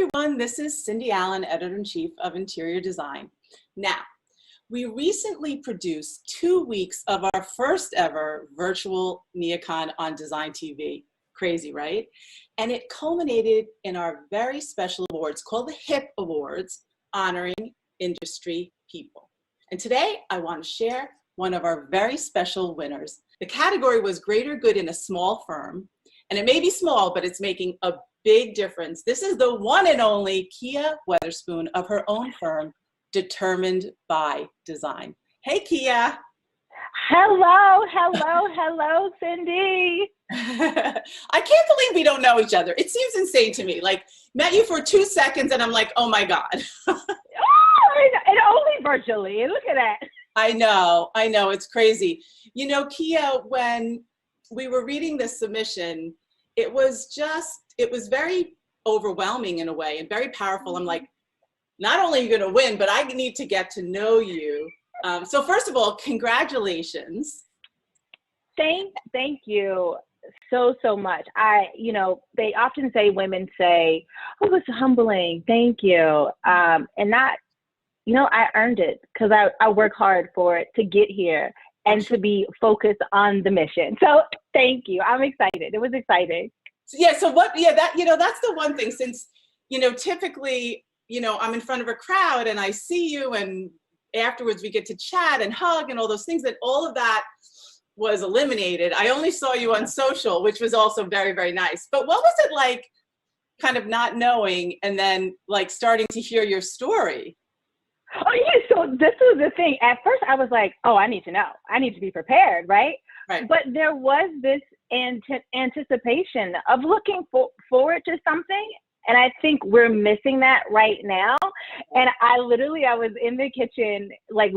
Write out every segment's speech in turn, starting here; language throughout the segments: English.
everyone, this is Cindy Allen, Editor-in-Chief of Interior Design. Now, we recently produced 2 weeks of our first ever virtual NeoCon on DesignTV. Crazy, right? And it culminated in our very special awards called the HIP Awards, honoring industry people. And today I want to share one of our very special winners. The category was Greater Good in a Small Firm. And it may be small, but it's making a big difference. This is the one and only Kia Weatherspoon of her own firm, Determined by Design. Hey, Kia. Hello, hello, hello, Cindy. I can't believe we don't know each other. It seems insane to me. Like, met you for 2 seconds and I'm like, oh my God. And only virtually. Look at that. I know, it's crazy. You know, Kia, when we were reading this submission, it was very overwhelming in a way and very powerful. I'm like, not only are you going to win, but I need to get to know you. So first of all, congratulations. Thank you so much. They often say, women say, oh, it's humbling. Thank you. And that, I earned it because I work hard for it to get here and to be focused on the mission. So thank you. I'm excited. It was exciting. Yeah. So that's the one thing, since, typically, I'm in front of a crowd and I see you, and afterwards we get to chat and hug and all those things, that all of that was eliminated. I only saw you on social, which was also very, very nice. But what was it like kind of not knowing and then like starting to hear your story? Oh yeah, so this was the thing. At first I was like, oh, I need to know. I need to be prepared, right? Right. But there was this anticipation of looking forward to something. And I think we're missing that right now. And I was in the kitchen, like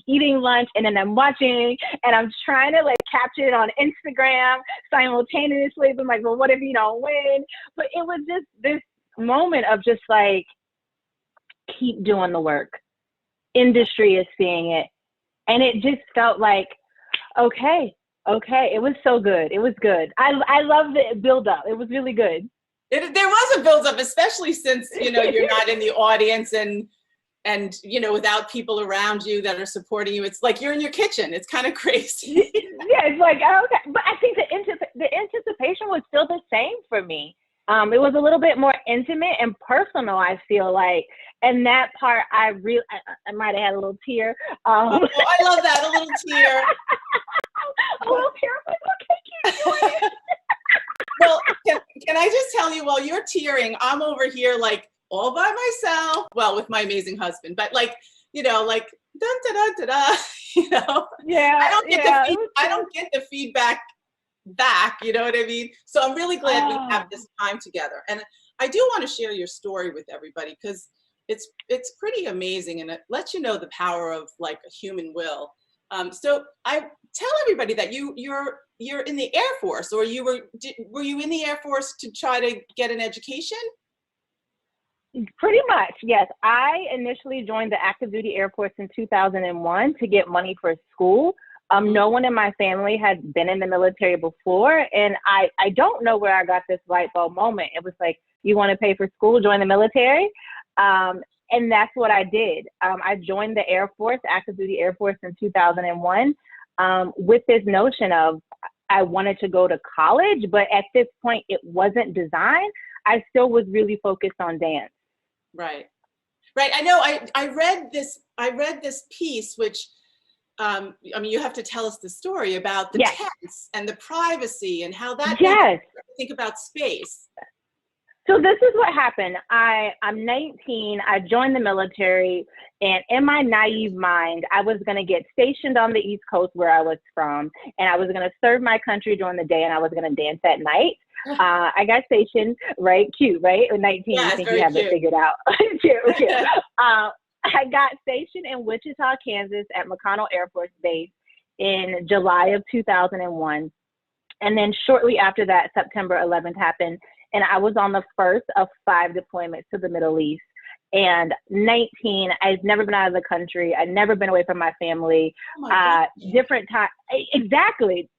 eating lunch, and then I'm watching, and I'm trying to like capture it on Instagram simultaneously. But I'm like, well, what if you don't win? But it was just this moment of just like, keep doing the work. Industry is seeing it. And it just felt like, okay. It was so good. It was good. I love the build up. It was really good. There was a build-up, especially since, you're not in the audience and without people around you that are supporting you. It's like you're in your kitchen. It's kind of crazy. Yeah, it's like, okay. But I think the anticipation was still the same for me. It was a little bit more intimate and personal, I feel like. And that part, I might have had a little tear. I love that, a little tear. A little tear. Okay, keep doing it. Well, can I just tell you, while you're tearing, I'm over here like all by myself. Well, with my amazing husband, but like, like dun da da da da. Yeah. I don't get the feedback back. You know what I mean? So I'm really glad we have this time together, and I do want to share your story with everybody because it's pretty amazing, and it lets you know the power of like a human will. So I tell everybody that you're in the Air Force, or were you in the Air Force to try to get an education? Pretty much, yes. I initially joined the active duty Air Force in 2001 to get money for school. No one in my family had been in the military before, and I don't know where I got this light bulb moment. It was like, you want to pay for school, join the military. And that's what I did. I joined the Air Force, active duty Air Force, in 2001 with this notion of I wanted to go to college, but at this point it wasn't design. I still was really focused on dance. Right. I know. I read this piece, which you have to tell us the story about the tents and the privacy and how that makes you think about space. So this is what happened. I'm 19, I joined the military, and in my naive mind, I was gonna get stationed on the East Coast where I was from, and I was gonna serve my country during the day, and I was gonna dance at night. I got stationed, right? Cute, right? At 19, you think you have it figured out. Cute. I got stationed in Wichita, Kansas at McConnell Air Force Base in July of 2001. And then shortly after that, September 11th happened. And I was on the first of 5 deployments to the Middle East. And 19, I've never been out of the country. I'd never been away from my family. Different time, exactly.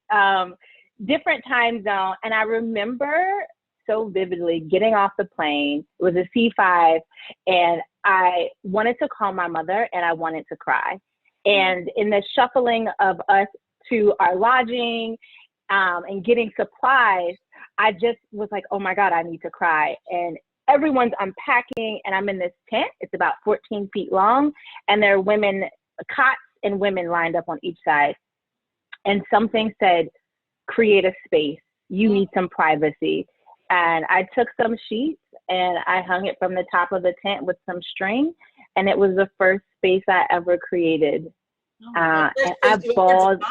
Different time zone. And I remember so vividly getting off the plane. It was a C5, and I wanted to call my mother and I wanted to cry. And in the shuffling of us to our lodging and getting supplies, I just was like, oh my God, I need to cry. And everyone's unpacking, and I'm in this tent. It's about 14 feet long, and there are women, cots and women lined up on each side. And something said, create a space. You need some privacy. And I took some sheets and I hung it from the top of the tent with some string. And it was the first space I ever created. And I bawled.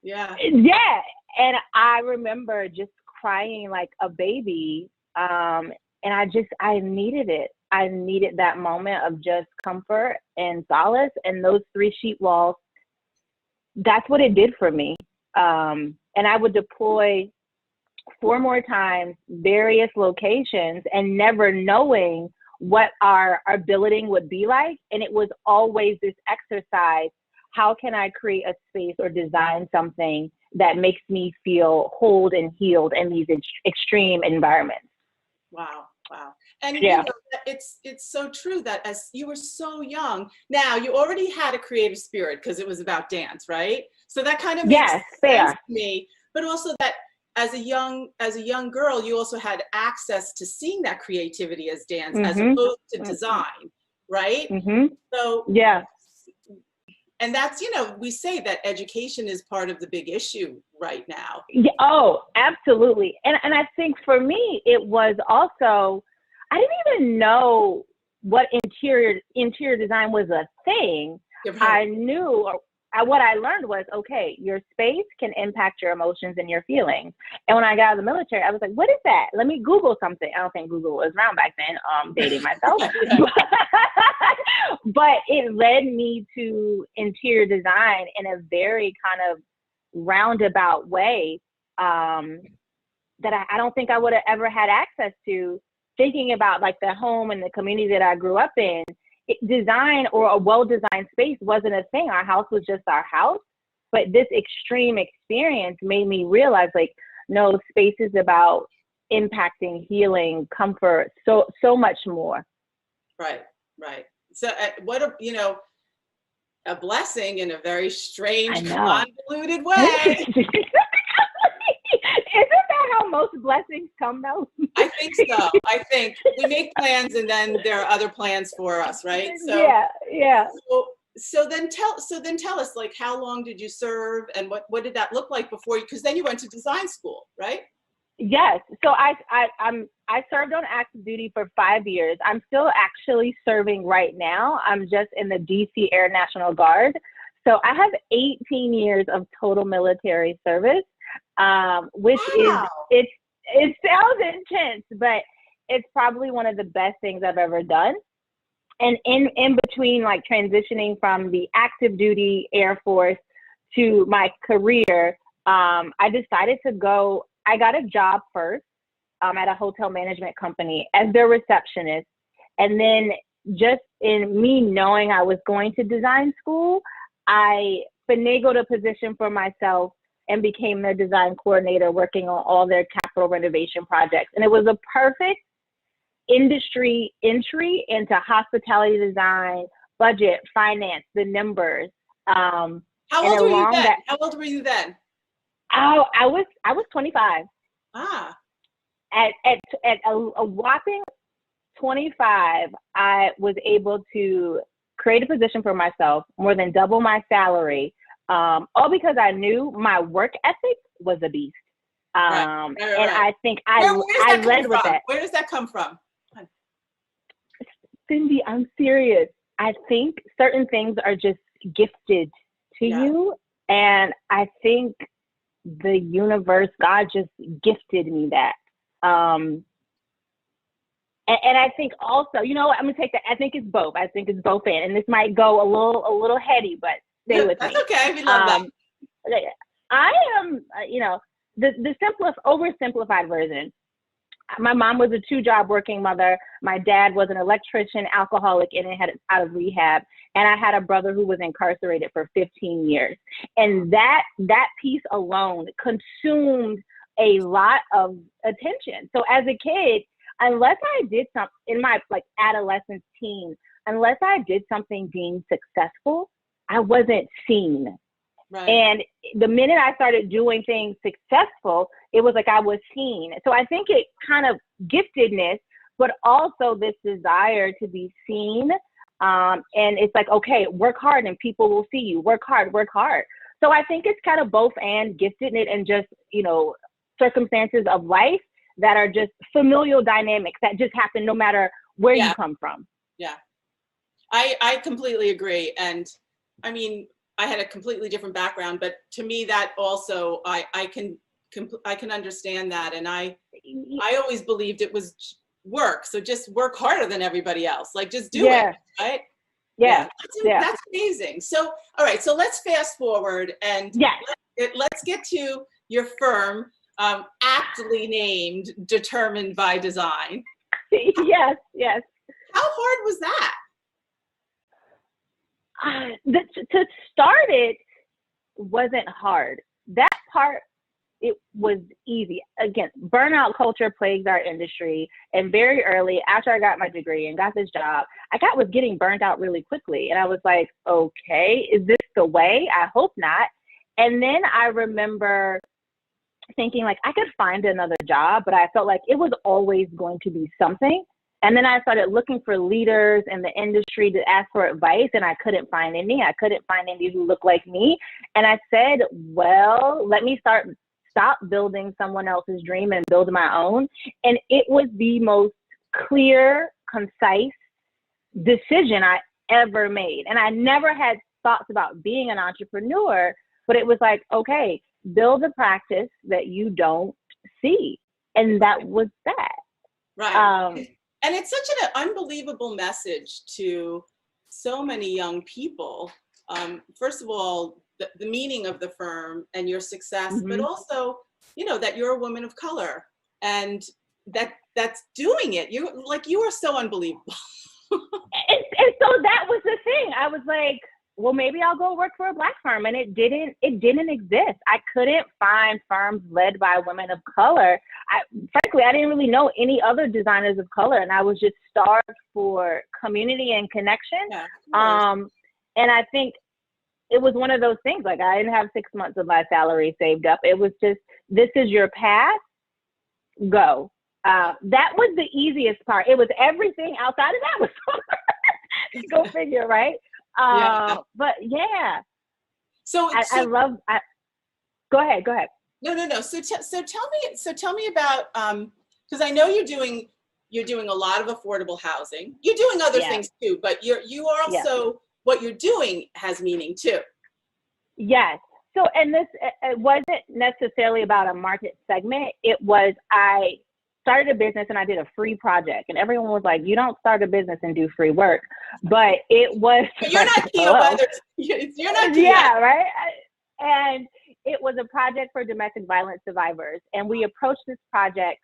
Yeah. Yeah. And I remember just crying like a baby. And I needed it. I needed that moment of just comfort and solace. And those 3 sheet walls, that's what it did for me. And I would deploy 4 more times, various locations, and never knowing what our billeting would be like. And it was always this exercise. How can I create a space or design something that makes me feel whole and healed in these extreme environments? Wow. Wow. And yeah. You know, it's so true that as you were so young, now you already had a creative spirit because it was about dance, right? So that kind of makes sense to me. But also that as a young girl, you also had access to seeing that creativity as dance as opposed to design, right? So yeah. And that's, you know, we say that education is part of the big issue right now. Yeah, oh, absolutely. And I think for me, it was also, I didn't even know what interior design was a thing. I knew, what I learned was, okay, your space can impact your emotions and your feelings. And when I got out of the military, I was like, what is that? Let me Google something. I don't think Google was around back then, dating myself. But it led me to interior design in a very kind of roundabout way that I don't think I would have ever had access to, thinking about like the home and the community that I grew up in. Design or a well-designed space wasn't a thing. Our house was just our house. But this extreme experience made me realize, like, no, space is about impacting, healing, comfort, so much more. Right, right. So what a, you know, a blessing in a very strange, convoluted way. Isn't that how most blessings come, though? I think so. I think we make plans and then there are other plans for us, right? So yeah. So then tell us, like, how long did you serve and what did that look like before you, because then you went to design school, right? Yes. So I served on active duty for 5 years. I'm still actually serving right now. I'm just in the DC Air National Guard. So I have 18 years of total military service. Which is, it sounds intense, but it's probably one of the best things I've ever done. And in between, like, transitioning from the active duty Air Force to my career, I decided to go, I got a job first at a hotel management company as their receptionist. And then just in me knowing I was going to design school, I finagled a position for myself and became their design coordinator, working on all their capital renovation projects. And it was a perfect industry entry into hospitality design, budget, finance, the numbers. How old were you then? How old were you then? Oh, I was 25. At a whopping 25, I was able to create a position for myself, more than double my salary, all because I knew my work ethic was a beast. And I think I led with that. Where does that come from? Cindy, I'm serious. I think certain things are just gifted to you. And I think the universe, God just gifted me that. And I think also, you know what, I'm gonna take that. I think it's both. I think it's both in. And this might go a little heady, but stay with me. That's okay. We love that. I am, you know, the oversimplified version. My mom was a 2-job working mother. My dad was an electrician, alcoholic, and had out of rehab. And I had a brother who was incarcerated for 15 years. And that piece alone consumed a lot of attention. So as a kid, unless I did something in my like adolescence, teen, unless I did something deemed successful, I wasn't seen. Right. And the minute I started doing things successful, it was like I was seen. So I think it kind of giftedness, but also this desire to be seen. And it's like, okay, work hard and people will see you. Work hard, work hard. So I think it's kind of both and giftedness and just, you know, circumstances of life that are just familial dynamics that just happen no matter where you come from. Yeah, I completely agree. And I mean, I had a completely different background, but to me that also, I can understand that. And I always believed it was work. So just work harder than everybody else. Like just do it, right? Yeah. That's amazing. So, all right, so let's fast forward and let's get to your firm, aptly named Determined by Design. Yes. How hard was that? To start it wasn't hard. That part, it was easy. Again, burnout culture plagues our industry. And very early, after I got my degree and got this job, I was getting burnt out really quickly. And I was like, okay, is this the way? I hope not. And then I remember thinking like I could find another job, but I felt like it was always going to be something. And then I started looking for leaders in the industry to ask for advice, and I couldn't find any. I couldn't find any who looked like me. And I said, well, let me stop building someone else's dream and build my own. And it was the most clear, concise decision I ever made. And I never had thoughts about being an entrepreneur, but it was like, okay, build a practice that you don't see. And that was that. Right. And it's such an unbelievable message to so many young people. First of all, the meaning of the firm and your success, but also, you know, that you're a woman of color and that's doing it. You are so unbelievable. and so that was the thing. I was like, well, maybe I'll go work for a Black firm. And it didn't exist. I couldn't find firms led by women of color. Frankly, I didn't really know any other designers of color. And I was just starved for community and connection. Yeah, and I think it was one of those things, like I didn't have 6 months of my salary saved up. It was just, this is your path, go. That was the easiest part. It was everything outside of that was go figure, right? But yeah. So go ahead. No. So tell me about, because I know you're doing a lot of affordable housing. You're doing other things too, but you are also, what you're doing has meaning too. Yes. So, and this, it wasn't necessarily about a market segment. It was, I started a business and I did a free project, and everyone was like, you don't start a business and do free work. But it was, but you're not Kia Weathers. You're not Kia. Yeah, right. And it was a project for domestic violence survivors. And we approached this project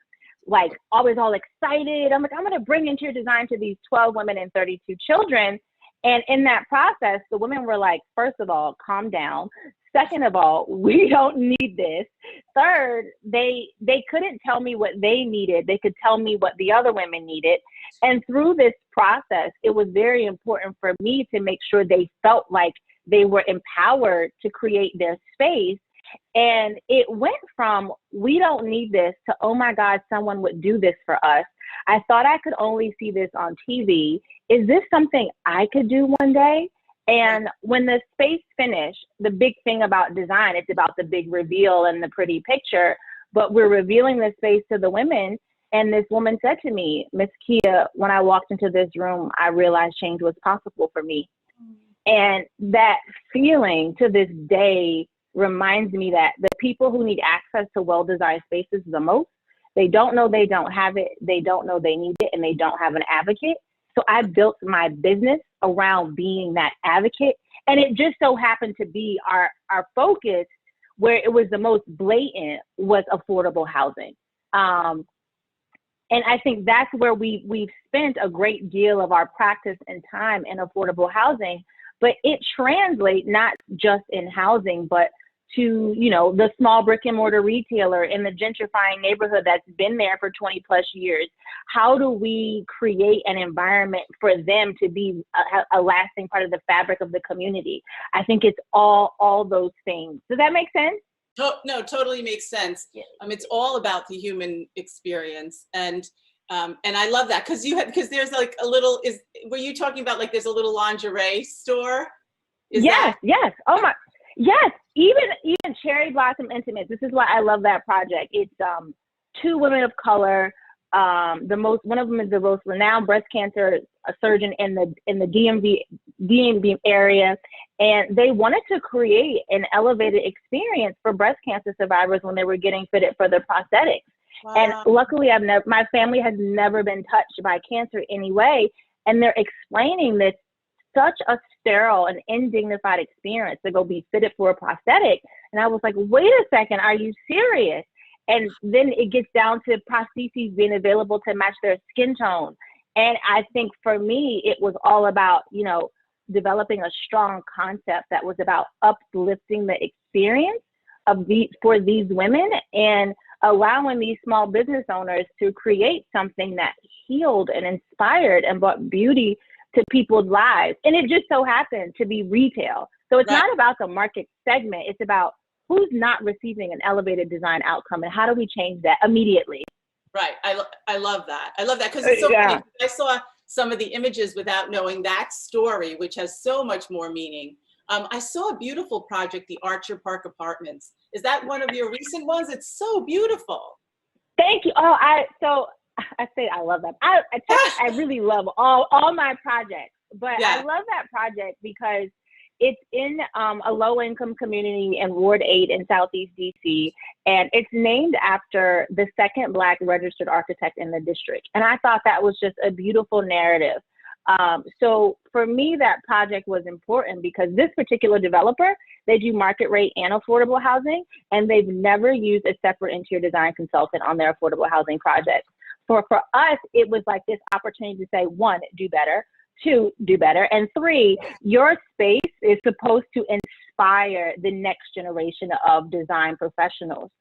like always all excited. I'm like, I'm going to bring interior design to these 12 women and 32 children. And in that process, the women were like, first of all, calm down. Second of all, we don't need this. Third, they couldn't tell me what they needed. They could tell me what the other women needed. And through this process, it was very important for me to make sure they felt like they were empowered to create their space. And it went from, we don't need this, to, oh my God, someone would do this for us. I thought I could only see this on TV. Is this something I could do one day? And when the space finished, the big thing about design, it's about the big reveal and the pretty picture, but we're revealing the space to the women. And this woman said to me, Miss Kia, when I walked into this room, I realized change was possible for me. And that feeling to this day reminds me that the people who need access to well-designed spaces the most, they don't know they don't have it, they don't know they need it, and they don't have an advocate. So I built my business around being that advocate. And it just so happened to be our focus, where it was the most blatant, was affordable housing. And I think that's where we've spent a great deal of our practice and time in affordable housing, but it translates not just in housing, but to, you know, the small brick and mortar retailer in the gentrifying neighborhood that's been there for 20 plus years? How do we create an environment for them to be a lasting part of the fabric of the community? I think it's all those things. Does that make sense? No, totally makes sense. It's all about the human experience, and I love that because there's like a little. Were you talking about like there's a little lingerie store? Yes. Oh my, yes. Even Cherry Blossom Intimates. This is why I love that project. It's two women of color. One of them is the most renowned breast cancer surgeon in the DMV area, and they wanted to create an elevated experience for breast cancer survivors when they were getting fitted for their prosthetics. Wow. And luckily, my family has never been touched by cancer anyway, and they're explaining this such a sterile and indignified experience to go be fitted for a prosthetic. And I was like, wait a second, are you serious? And then it gets down to prostheses being available to match their skin tone. And I think for me, it was all about, you know, developing a strong concept that was about uplifting the experience for these women and allowing these small business owners to create something that healed and inspired and brought beauty to people's lives. And it just so happened to be retail. So it's not about the market segment. It's about who's not receiving an elevated design outcome and how do we change that immediately? Right. I love that. I love that because it's so funny. I saw some of the images without knowing that story, which has so much more meaning. I saw a beautiful project, the Archer Park Apartments. Is that one of your recent ones? It's so beautiful. Thank you. Oh, I say I love that. I really love all my projects, but I love that project because it's in a low-income community in Ward 8 in Southeast DC, and it's named after the second Black registered architect in the district. And I thought that was just a beautiful narrative. So for me, that project was important because this particular developer, they do market rate and affordable housing, and they've never used a separate interior design consultant on their affordable housing projects. For us, it was like this opportunity to say, one, do better. 2, do better. And 3, your space is supposed to inspire the next generation of design professionals.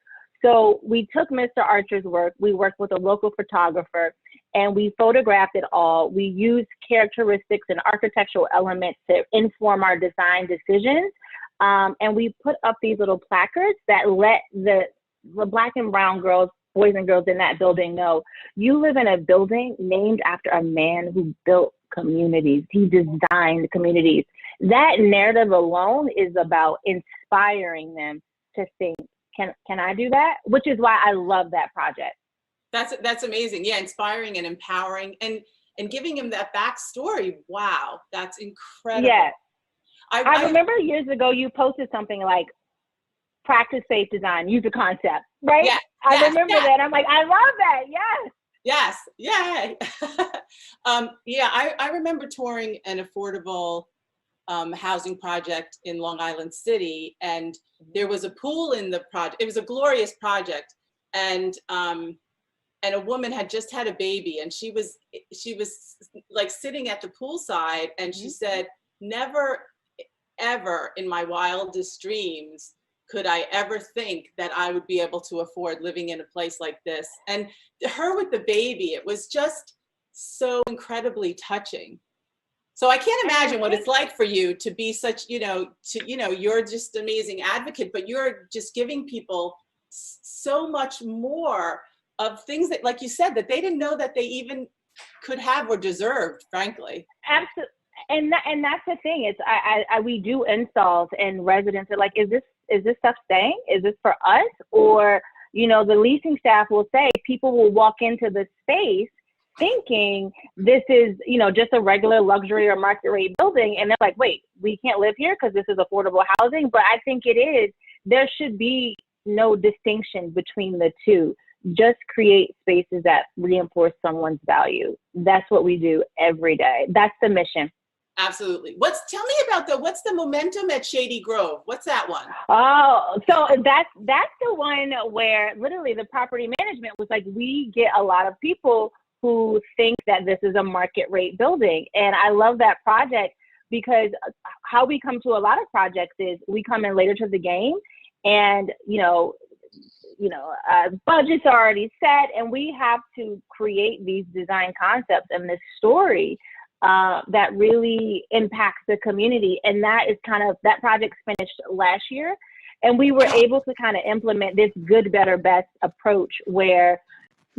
So we took Mr. Archer's work, we worked with a local photographer, and we photographed it all. We used characteristics and architectural elements to inform our design decisions. And we put up these little placards that let the Black and brown girls, boys and girls in that building know, you live in a building named after a man who built communities. He designed communities. That narrative alone is about inspiring them to think, can I do that? Which is why I love that project. That's amazing. Yeah, inspiring and empowering and giving him that backstory. Wow, that's incredible. Yeah. I remember years ago you posted something like practice safe design, use a concept, right? Yeah, I remember that. I'm like, I love that. Yes. Yes. Yeah. I remember touring an affordable housing project in Long Island City, and there was a pool in the project. It was a glorious project, and a woman had just had a baby, and she was like sitting at the poolside, and she said, "Never, ever in my wildest dreams could I ever think that I would be able to afford living in a place like this." And her with the baby, it was just so incredibly touching. So I can't imagine what it's like for you to be such, you're just an amazing advocate, but you're just giving people so much more of things that, like you said, that they didn't know that they even could have or deserved, frankly. Absolutely. And that's the thing. It's we do installs and residents are like, is this stuff staying? Is this for us? Or, the leasing staff will say, people will walk into the space thinking this is, just a regular luxury or market rate building. And they're like, wait, we can't live here because this is affordable housing. But I think it is. There should be no distinction between the two. Just create spaces that reinforce someone's value. That's what we do every day. That's the mission. Absolutely. Tell me about what's the momentum at Shady Grove? What's that one? Oh, so that's the one where literally the property management was like, we get a lot of people who think that this is a market rate building. And I love that project because how we come to a lot of projects is we come in later to the game And, budgets are already set, and we have to create these design concepts and this story that really impacts the community. And that project finished last year. And we were able to kind of implement this good, better, best approach where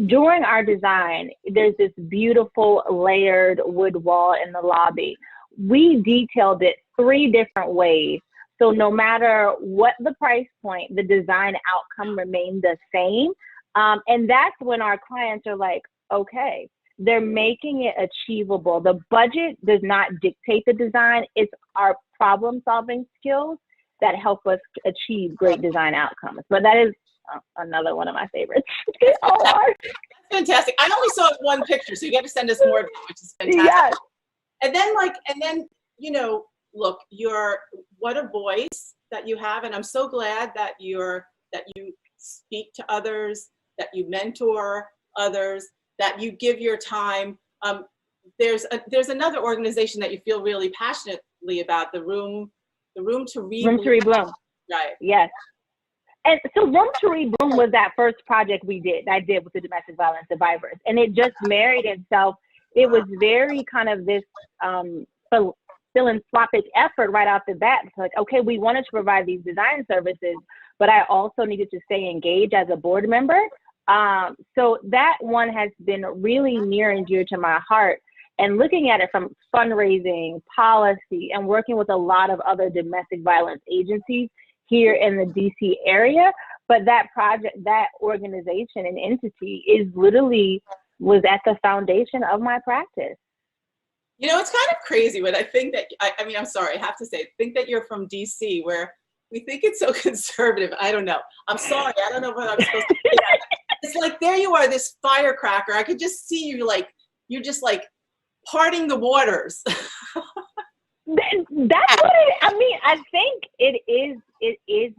during our design, there's this beautiful layered wood wall in the lobby. We detailed it 3 different ways. So no matter what the price point, the design outcome remained the same. And that's when our clients are like, okay, they're making it achievable. The budget does not dictate the design. It's our problem solving skills that help us achieve great design outcomes. But that is another one of my favorites. They all are. Fantastic. I only saw one picture, so you got to send us more of it, which is fantastic. Yes. And then, look, what a voice that you have. And I'm so glad that you speak to others, that you mentor others, that you give your time. There's another organization that you feel really passionately about, the Room to Read Bloom. Right. Yes. And so Room to Read Bloom was that first project I did with the domestic violence survivors. And it just married itself. It was very kind of this philanthropic effort right off the bat. It's like, okay, we wanted to provide these design services, but I also needed to stay engaged as a board member. So that one has been really near and dear to my heart. And looking at it from fundraising, policy, and working with a lot of other domestic violence agencies here in the DC area. But that project, that organization and entity was at the foundation of my practice. It's kind of crazy when I think that, I'm sorry, I have to say, think that you're from DC, where we think it's so conservative. I don't know. I'm sorry. I don't know what I'm supposed to say. It's like, there you are, this firecracker. I could just see you you're just parting the waters. That's what I think it is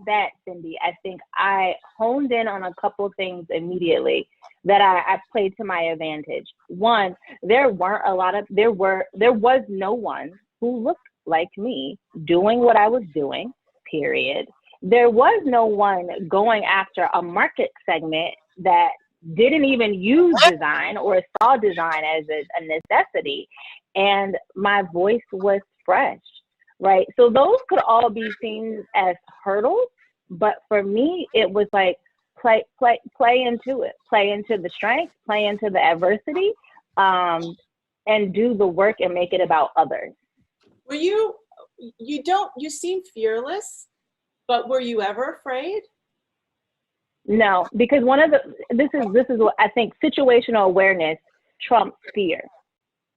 that, Cindy. I think I honed in on a couple of things immediately that I played to my advantage. One, there was no one who looked like me doing what I was doing, period. There was no one going after a market segment that didn't even use design or saw design as a necessity. And my voice was fresh, right? So those could all be seen as hurdles, but for me, it was like, play into it, play into the strength, play into the adversity, and do the work and make it about others. Were you seem fearless, but were you ever afraid? No, because this is what I think, situational awareness trumps fear.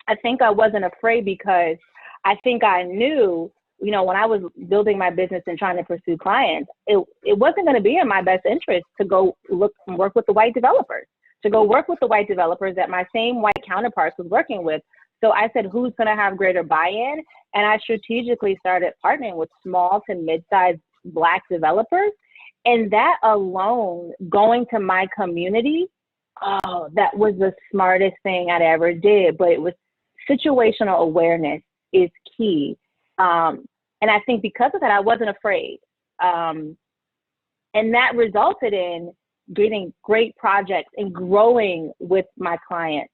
I think I wasn't afraid because I think I knew, when I was building my business and trying to pursue clients, it wasn't going to be in my best interest to go look and work with the white developers, that my same white counterparts was working with. So I said, who's going to have greater buy-in? And I strategically started partnering with small to mid-sized Black developers. And that alone, going to my community, that was the smartest thing I'd ever did. But it was situational awareness is key. And I think because of that, I wasn't afraid. And that resulted in getting great projects and growing with my clients.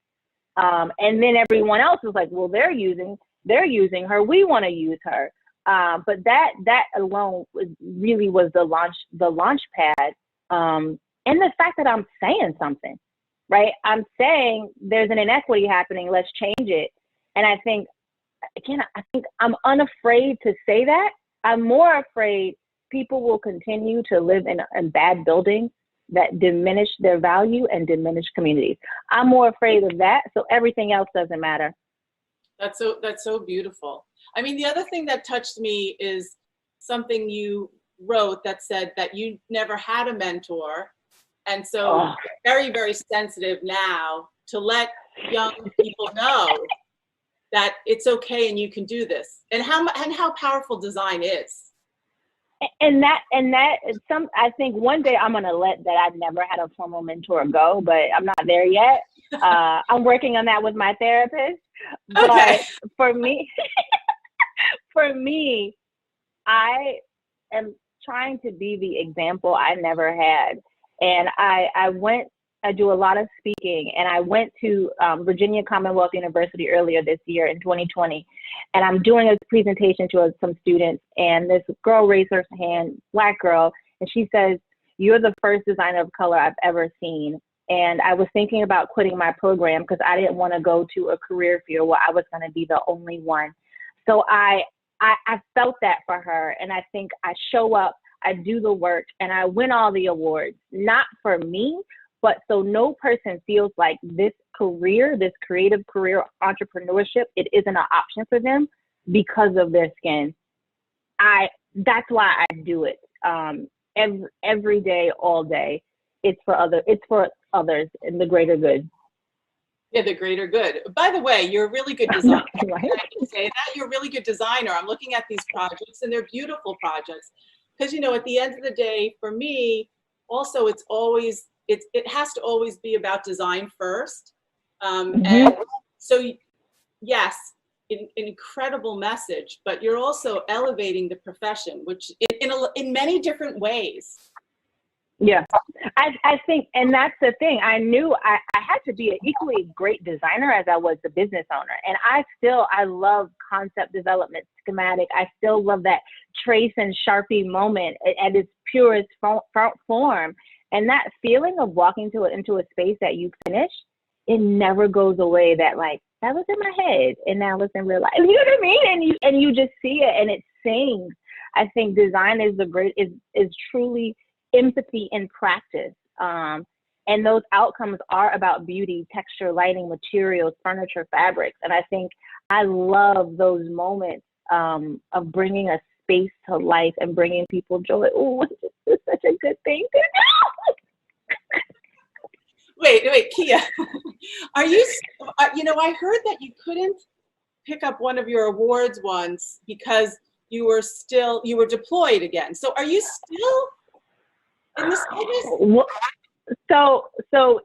And then everyone else was like, well, they're using her. We want to use her. But that alone was the launch pad. And the fact that I'm saying something, right? I'm saying there's an inequity happening. Let's change it. And I think I'm unafraid to say that. I'm more afraid people will continue to live in bad buildings that diminish their value and diminish communities. I'm more afraid of that. So everything else doesn't matter. That's so beautiful. The other thing that touched me is something you wrote that said that you never had a mentor. And so very, very sensitive now to let young people know that it's okay and you can do this, and how powerful design is. And I think one day I'm gonna let that I've never had a formal mentor go, but I'm not there yet. I'm working on that with my therapist. But okay. For me, I am trying to be the example I never had. And I do a lot of speaking, and I went to Virginia Commonwealth University earlier this year in 2020, and I'm doing a presentation to some students, and this girl raised her hand, Black girl, and she says, "You're the first designer of color I've ever seen." And I was thinking about quitting my program because I didn't want to go to a career field where I was going to be the only one. So I felt that for her, and I think I show up, I do the work, and I win all the awards, not for me, but so no person feels like this career, this creative career, entrepreneurship, it isn't an option for them because of their skin. That's why I do it every day, all day. It's for others and the greater good. Yeah, the greater good. By the way, you're a really good designer. Right? I can say that you're a really good designer. I'm looking at these projects, and they're beautiful projects. Because, at the end of the day, for me, also, it has to always be about design first. And so, yes, an incredible message, but you're also elevating the profession, which in many different ways. Yeah, I think, and that's the thing. I knew I had to be an equally great designer as I was the business owner. And I love concept development, schematic. I still love that trace and Sharpie moment at its purest form. And that feeling of walking into a space that you finish, it never goes away. That that was in my head and now it's in real life. You know what I mean? And you just see it and it sings. I think design is truly empathy in practice. And those outcomes are about beauty, texture, lighting, materials, furniture, fabrics. And I think I love those moments of bringing a space to life and bringing people joy. Oh, it's such a good thing to do. Wait, Kia, are you, I heard that you couldn't pick up one of your awards once because you were deployed again. So are you still in the service? So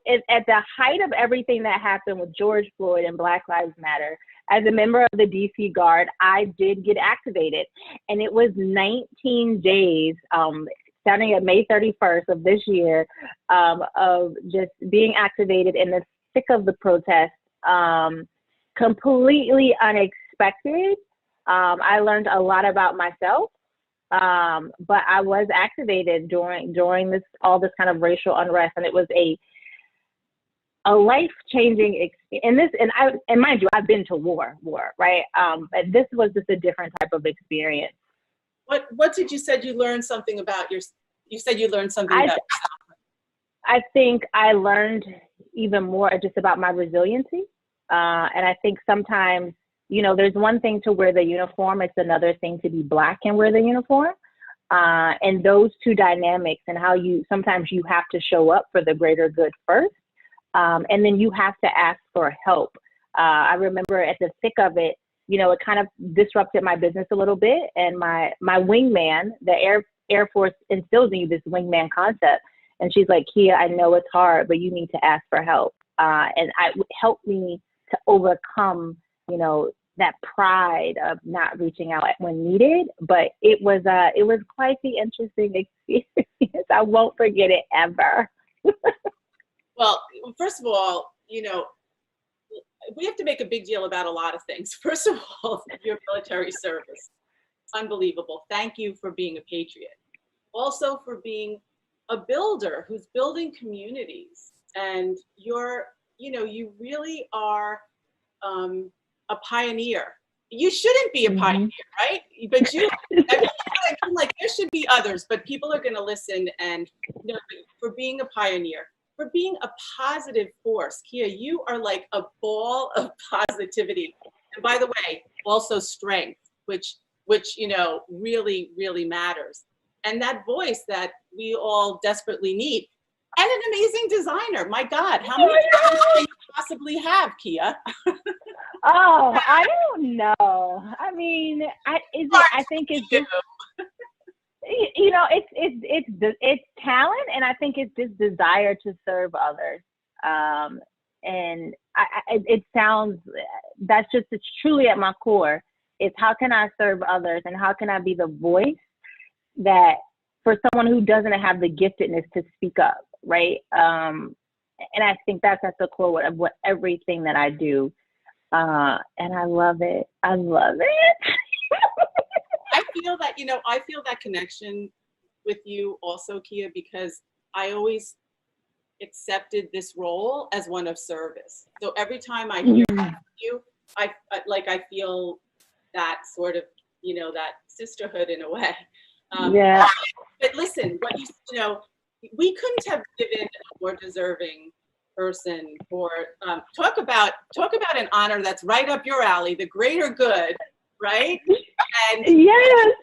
at the height of everything that happened with George Floyd and Black Lives Matter, as a member of the DC Guard, I did get activated. And it was 19 days, starting at May 31st of this year, of just being activated in the thick of the protest, completely unexpected. I learned a lot about myself. But I was activated during all this kind of racial unrest, and it was a life-changing experience. And mind you, I've been to war, right? But this was just a different type of experience. What did you said you learned something about you said you learned something about yourself. I think I learned even more just about my resiliency, and I think sometimes, there's one thing to wear the uniform. It's another thing to be Black and wear the uniform. And those two dynamics and how sometimes you have to show up for the greater good first. And then you have to ask for help. I remember at the thick of it, it kind of disrupted my business a little bit. And my wingman, the Air Force instills in you this wingman concept. And she's like, Kia, I know it's hard, but you need to ask for help. And it helped me to overcome that pride of not reaching out when needed, but it was quite the interesting experience. I won't forget it ever. Well, first of all, we have to make a big deal about a lot of things. First of all, your military service, unbelievable. Thank you for being a patriot. Also for being a builder who's building communities, and you really are a pioneer. You shouldn't be a pioneer, right? But there should be others, but people are going to listen. And for being a pioneer, for being a positive force, Kia, you are like a ball of positivity. And by the way, also strength, which really, really matters. And that voice that we all desperately need. And an amazing designer. My God, how many designers can you possibly have, Kia? Oh, I don't know. I mean, I think it's just, it's talent, and I think it's just desire to serve others. And it sounds, it's truly at my core. It's how can I serve others, and how can I be the voice that for someone who doesn't have the giftedness to speak up, right? And I think that's at the core of what everything that I do. And I love it. I love it. I feel that, I feel that connection with you also, Kia, because I always accepted this role as one of service. So every time I hear that from you, I feel that sort of, that sisterhood in a way. Yeah. But listen, we couldn't have given a more deserving person for talk about an honor that's right up your alley, the greater good, right? And yes,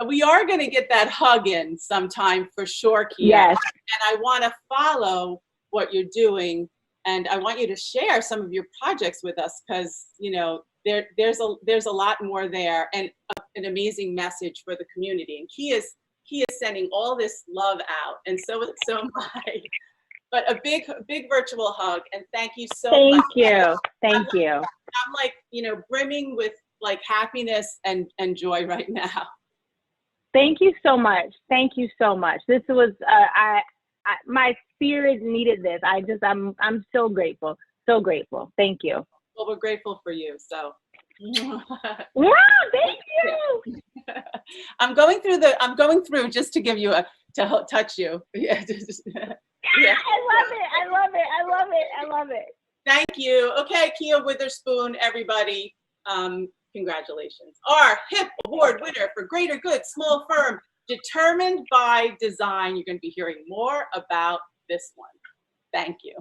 we are going to get that hug in sometime for sure, Kia. Yes. And I want to follow what you're doing, and I want you to share some of your projects with us, because there's a lot more there, and an amazing message for the community. And Kia is sending all this love out, and so am I. But a big virtual hug, and thank you so much. Thank you. I'm like, brimming with like happiness and joy right now. Thank you so much. Thank you so much. This was my spirit needed this. I'm so grateful. So grateful. Thank you. Well, we're grateful for you. So. Wow, thank you. I'm going through just to give you to touch you. Yeah. Yeah. I love it. Thank you. Okay, Kia Weatherspoon, everybody. Congratulations. Our HIP Award winner for Greater Good Small Firm, determined by design. You're going to be hearing more about this one. Thank you.